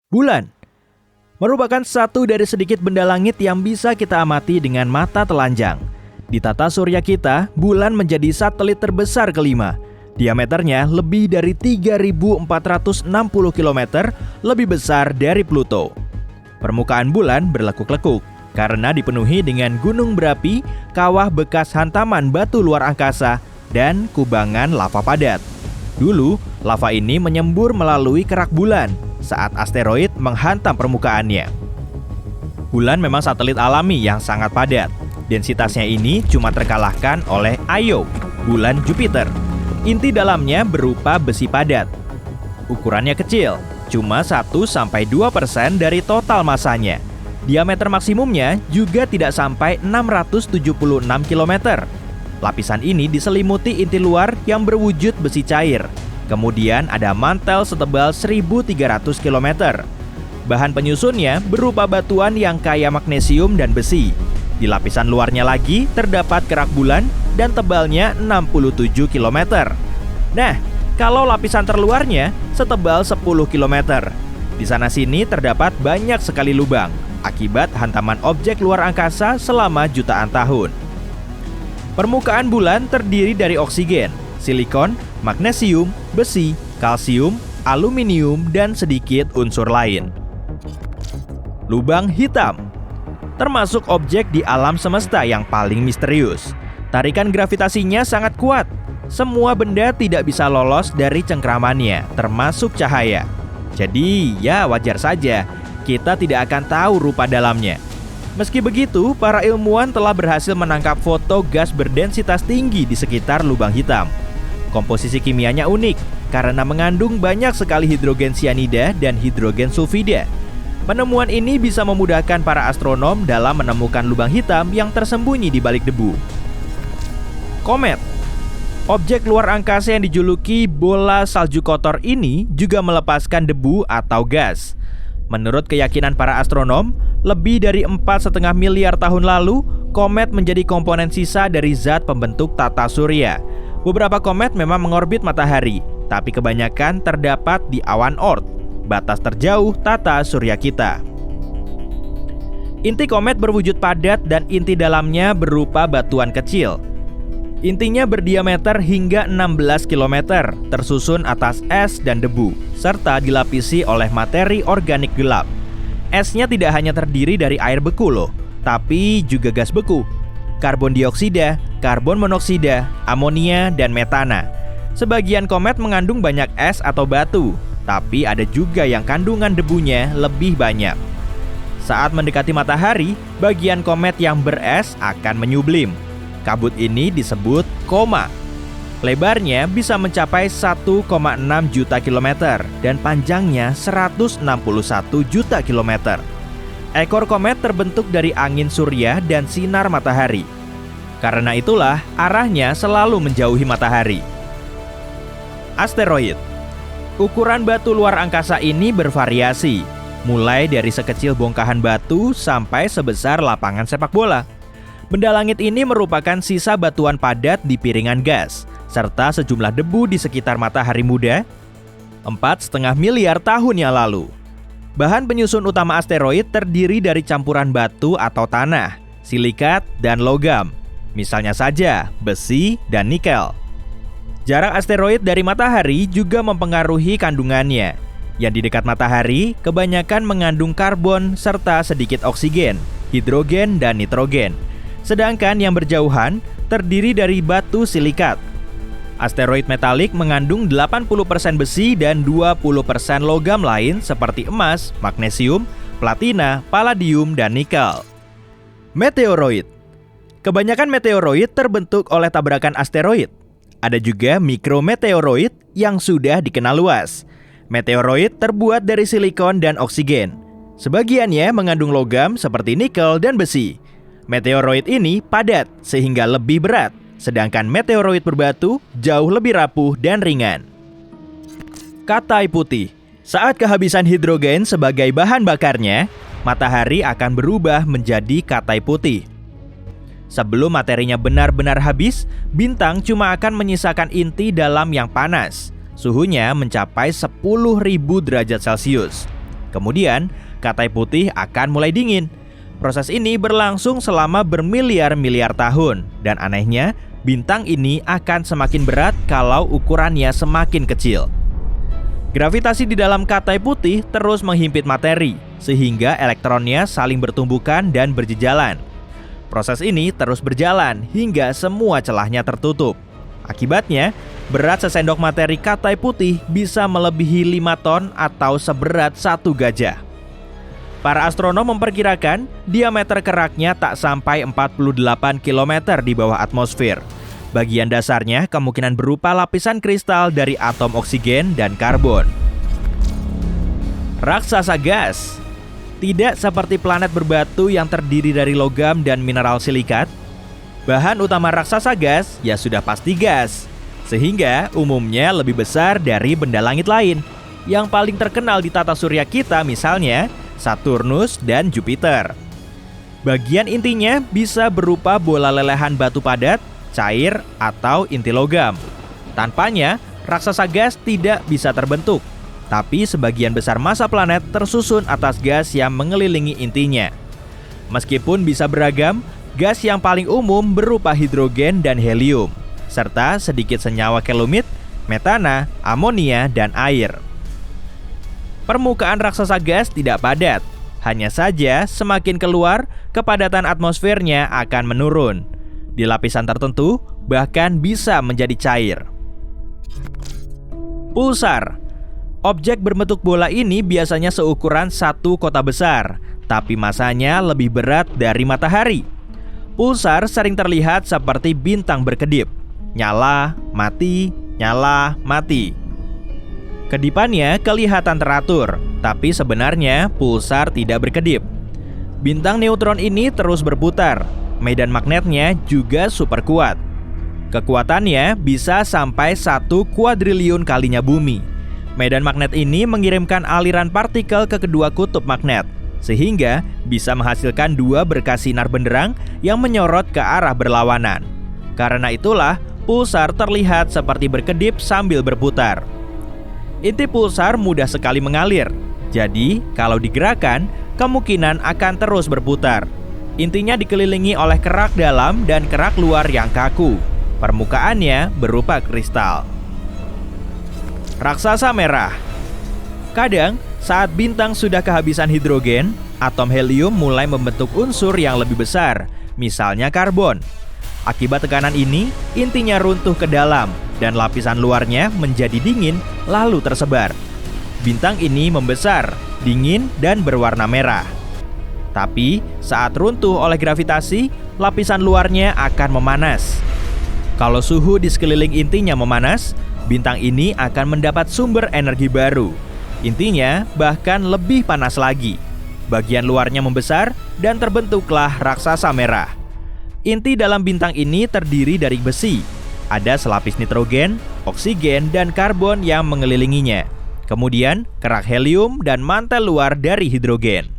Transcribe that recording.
Bulan merupakan satu dari sedikit benda langit yang bisa kita amati dengan mata telanjang. Di tata surya kita, bulan menjadi satelit terbesar kelima. Diameternya lebih dari 3.460 km, lebih besar dari Pluto. Permukaan bulan berlekuk-lekuk karena dipenuhi dengan gunung berapi, kawah bekas hantaman batu luar angkasa, dan kubangan lava padat. Dulu, lava ini menyembur melalui kerak bulan saat asteroid menghantam permukaannya. Bulan memang satelit alami yang sangat padat. Densitasnya ini cuma terkalahkan oleh Io, bulan Jupiter. Inti dalamnya berupa besi padat. Ukurannya kecil, cuma 1-2% dari total masanya. Diameter maksimumnya juga tidak sampai 676 km. Lapisan ini diselimuti inti luar yang berwujud besi cair. Kemudian ada mantel setebal 1.300 km. Bahan penyusunnya berupa batuan yang kaya magnesium dan besi. Di lapisan luarnya lagi terdapat kerak bulan dan tebalnya 67 km. Nah, kalau lapisan terluarnya setebal 10 km. Di sana-sini terdapat banyak sekali lubang akibat hantaman objek luar angkasa selama jutaan tahun. Permukaan bulan terdiri dari oksigen, silikon, magnesium, besi, kalsium, aluminium, dan sedikit unsur lain. Lubang hitam termasuk objek di alam semesta yang paling misterius. Tarikan gravitasinya sangat kuat. Semua benda tidak bisa lolos dari cengkramannya, termasuk cahaya. Jadi, ya wajar saja kita tidak akan tahu rupa dalamnya. Meski begitu, para ilmuwan telah berhasil menangkap foto gas berdensitas tinggi di sekitar lubang hitam. Komposisi kimianya unik karena mengandung banyak sekali hidrogen sianida dan hidrogen sulfida. Penemuan ini bisa memudahkan para astronom dalam menemukan lubang hitam yang tersembunyi di balik debu. Komet, objek luar angkasa yang dijuluki bola salju kotor ini juga melepaskan debu atau gas. Menurut keyakinan para astronom, lebih dari 4,5 miliar tahun lalu, komet menjadi komponen sisa dari zat pembentuk tata surya. Beberapa komet memang mengorbit matahari, tapi kebanyakan terdapat di awan Oort, batas terjauh tata surya kita. Inti komet berwujud padat dan inti dalamnya berupa batuan kecil. Intinya berdiameter hingga 16 km, tersusun atas es dan debu, serta dilapisi oleh materi organik gelap. Esnya tidak hanya terdiri dari air beku loh, tapi juga gas beku, karbon dioksida, karbon monoksida, amonia, dan metana. Sebagian komet mengandung banyak es atau batu, tapi ada juga yang kandungan debunya lebih banyak. Saat mendekati matahari, bagian komet yang beres akan menyublim. Kabut ini disebut koma. Lebarnya bisa mencapai 1,6 juta kilometer dan panjangnya 161 juta kilometer. Ekor komet terbentuk dari angin surya dan sinar matahari. Karena itulah arahnya selalu menjauhi matahari. Asteroid. Ukuran batu luar angkasa ini bervariasi, mulai dari sekecil bongkahan batu sampai sebesar lapangan sepak bola. Benda langit ini merupakan sisa batuan padat di piringan gas, serta sejumlah debu di sekitar matahari muda 4,5 miliar tahun yang lalu. Bahan penyusun utama asteroid terdiri dari campuran batu atau tanah, silikat, dan logam. Misalnya saja besi dan nikel. Jarak asteroid dari matahari juga mempengaruhi kandungannya. Yang di dekat matahari kebanyakan mengandung karbon serta sedikit oksigen, hidrogen, dan nitrogen. Sedangkan yang berjauhan terdiri dari batu silikat. Asteroid metalik mengandung 80% besi dan 20% logam lain seperti emas, magnesium, platina, palladium, dan nikel. Meteoroid. Kebanyakan meteoroid terbentuk oleh tabrakan asteroid. Ada juga mikrometeoroid yang sudah dikenal luas. Meteoroid terbuat dari silikon dan oksigen. Sebagiannya mengandung logam seperti nikel dan besi. Meteoroid ini padat sehingga lebih berat, sedangkan meteoroid berbatu jauh lebih rapuh dan ringan. Katai putih. Saat kehabisan hidrogen sebagai bahan bakarnya, matahari akan berubah menjadi katai putih. Sebelum materinya benar-benar habis, bintang cuma akan menyisakan inti dalam yang panas. Suhunya mencapai 10.000 derajat Celcius. Kemudian, katai putih akan mulai dingin. Proses ini berlangsung selama bermiliar-miliar tahun, dan anehnya, bintang ini akan semakin berat kalau ukurannya semakin kecil. Gravitasi di dalam katai putih terus menghimpit materi, sehingga elektronnya saling bertumbukan dan berjejalan. Proses ini terus berjalan hingga semua celahnya tertutup. Akibatnya, berat sesendok materi katai putih bisa melebihi 5 ton atau seberat 1 gajah. Para astronom memperkirakan diameter keraknya tak sampai 48 km di bawah atmosfer. Bagian dasarnya kemungkinan berupa lapisan kristal dari atom oksigen dan karbon. Raksasa gas. Tidak seperti planet berbatu yang terdiri dari logam dan mineral silikat, bahan utama raksasa gas ya sudah pasti gas, sehingga umumnya lebih besar dari benda langit lain. Yang paling terkenal di tata surya kita misalnya Saturnus dan Jupiter. Bagian intinya bisa berupa bola lelehan batu padat, cair, atau inti logam. Tanpanya, raksasa gas tidak bisa terbentuk. Tapi sebagian besar massa planet tersusun atas gas yang mengelilingi intinya. Meskipun bisa beragam, gas yang paling umum berupa hidrogen dan helium, serta sedikit senyawa kelumit, metana, amonia, dan air. Permukaan raksasa gas tidak padat, hanya saja semakin keluar, kepadatan atmosfernya akan menurun. Di lapisan tertentu, bahkan bisa menjadi cair. Pulsar. Objek berbentuk bola ini biasanya seukuran satu kota besar, tapi masanya lebih berat dari matahari. Pulsar sering terlihat seperti bintang berkedip, nyala, mati, nyala, mati. Kedipannya kelihatan teratur, tapi sebenarnya pulsar tidak berkedip. Bintang neutron ini terus berputar, medan magnetnya juga super kuat. Kekuatannya bisa sampai 1 kuadriliun kalinya bumi. Medan magnet ini mengirimkan aliran partikel ke kedua kutub magnet, sehingga bisa menghasilkan 2 berkas sinar benderang yang menyorot ke arah berlawanan. Karena itulah, pulsar terlihat seperti berkedip sambil berputar. Inti pulsar mudah sekali mengalir, jadi kalau digerakkan, kemungkinan akan terus berputar. Intinya dikelilingi oleh kerak dalam dan kerak luar yang kaku. Permukaannya berupa kristal. Raksasa merah. Kadang, saat bintang sudah kehabisan hidrogen, atom helium mulai membentuk unsur yang lebih besar, misalnya karbon. Akibat tekanan ini, intinya runtuh ke dalam, dan lapisan luarnya menjadi dingin lalu tersebar. Bintang ini membesar, dingin, dan berwarna merah. Tapi, saat runtuh oleh gravitasi, lapisan luarnya akan memanas. Kalau suhu di sekeliling intinya memanas, bintang ini akan mendapat sumber energi baru. Intinya bahkan lebih panas lagi. Bagian luarnya membesar dan terbentuklah raksasa merah. Inti dalam bintang ini terdiri dari besi. Ada selapis nitrogen, oksigen, dan karbon yang mengelilinginya. Kemudian kerak helium dan mantel luar dari hidrogen.